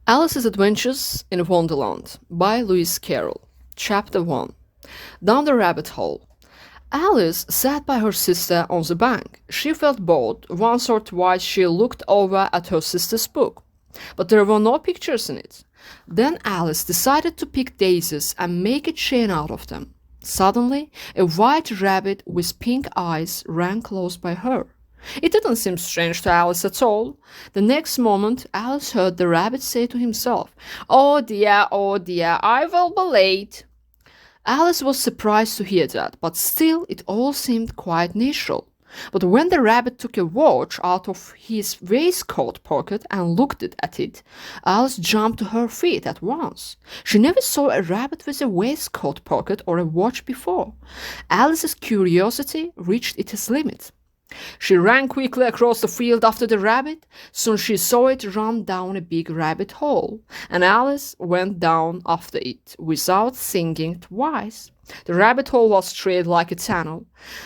Alice's Adventures in Wonderland by Lewis Carroll. Chapter 1. Down the Rabbit Hole. Alice sat by her sister on the bank. She felt bored. Once or twice she looked over at her sister's book, but there were no pictures in it. Then Alice decided to pick daisies and make a chain out of them. Suddenly, a white rabbit with pink eyes ran close by her. It didn't seem strange to Alice at all. The next moment, Alice heard the rabbit say to himself, oh dear, I will be late." Alice was surprised to hear that, but still it all seemed quite natural. But when the rabbit took a watch out of his waistcoat pocket and looked at it, Alice jumped to her feet at once. She never saw a rabbit with a waistcoat pocket or a watch before. Alice's curiosity reached its limit. She ran quickly across the field after the rabbit. Soon she saw it run down a big rabbit hole, and Alice went down after it without thinking twice. The rabbit hole was straight like a tunnel.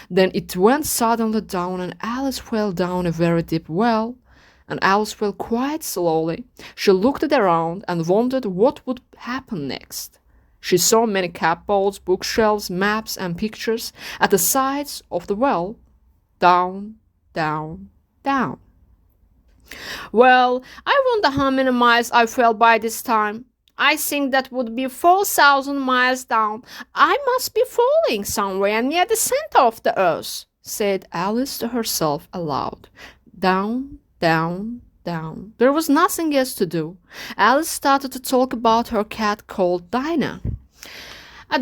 Then it went suddenly down, and Alice fell down a very deep well. And Alice fell quite slowly. She looked around and wondered what would happen next. She saw many cupboards, bookshelves, maps, and pictures at the sides of the well. Down, down, down. Well, I wonder how many miles I fell by this time. I think that would be 4,000 miles down. I must be falling somewhere near the center of the earth, said Alice to herself aloud. Down, down, down. There was nothing else to do. Alice started to talk about her cat called Dinah.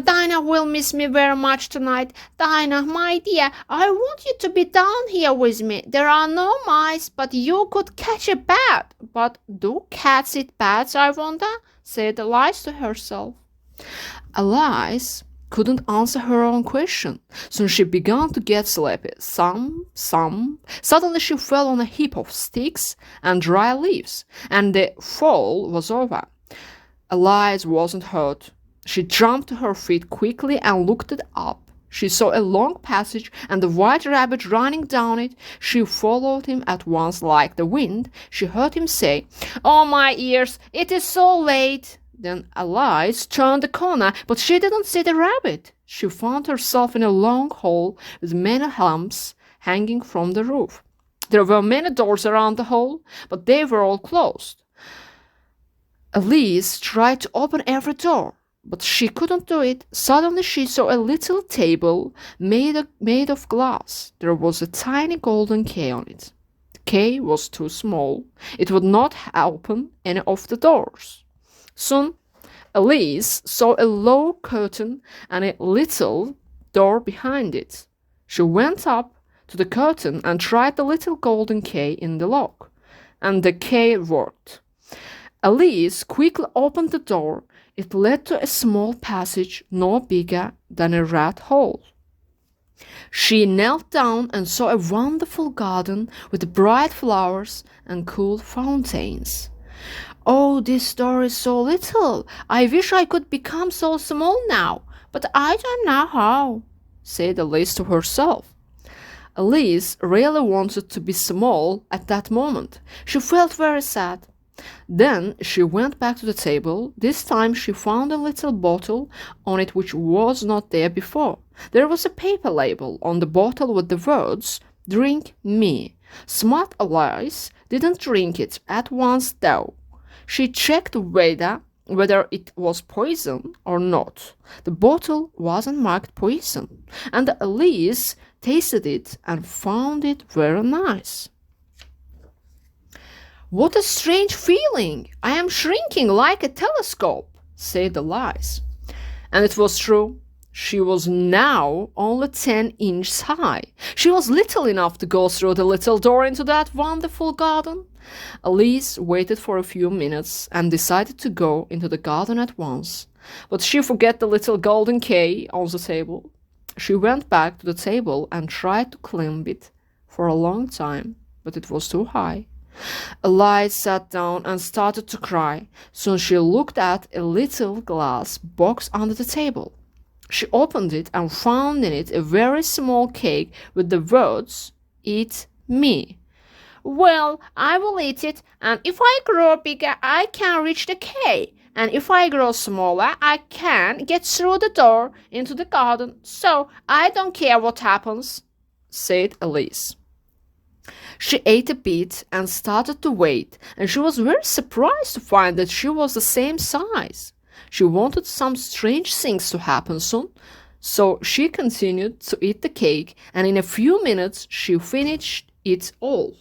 Dinah will miss me very much tonight. Dinah, my dear, I want you to be down here with me. There are no mice, but you could catch a bat. But do cats eat bats, I wonder? Said Alice to herself. Alice couldn't answer her own question. Soon she began to get sleepy. Some. Suddenly she fell on a heap of sticks and dry leaves, and the fall was over. Alice wasn't hurt. She jumped to her feet quickly and looked up. She saw a long passage and the white rabbit running down it. She followed him at once like the wind. She heard him say, "Oh, my ears, it is so late." Then Alice turned the corner, but she didn't see the rabbit. She found herself in a long hall with many lamps hanging from the roof. There were many doors around the hall, but they were all closed. Alice tried to open every door, but she couldn't do it. Suddenly she saw a little table made of glass. There was a tiny golden key on it. The key was too small. It would not open any of the doors. Soon Alice saw a low curtain and a little door behind it. She went up to the curtain and tried the little golden key in the lock, and the key worked. Alice quickly opened the door. It led to a small passage no bigger than a rat hole. She knelt down and saw a wonderful garden with bright flowers and cool fountains. Oh, this door is so little. I wish I could become so small now, but I don't know how, said Alice to herself. Alice really wanted to be small at that moment. She felt very sad. Then she went back to the table. This time she found a little bottle on it which was not there before. There was a paper label on the bottle with the words, "Drink me." Smart Alice didn't drink it at once though. She checked whether it was poison or not. The bottle wasn't marked poison, and Alice tasted it and found it very nice. What a strange feeling! I am shrinking like a telescope, said Alice. And it was true. She was now only 10 inches high. She was little enough to go through the little door into that wonderful garden. Alice waited for a few minutes and decided to go into the garden at once. But she forgot the little golden key on the table. She went back to the table and tried to climb it for a long time, but it was too high. Alice sat down and started to cry. Soon she looked at a little glass box under the table. She opened it and found in it a very small cake with the words, "Eat me." Well, I will eat it, and if I grow bigger, I can reach the cave. And if I grow smaller, I can get through the door into the garden. So I don't care what happens, said Alice. She ate a bit and started to wait, and she was very surprised to find that she was the same size. She wanted some strange things to happen soon, so she continued to eat the cake, and in a few minutes she finished it all.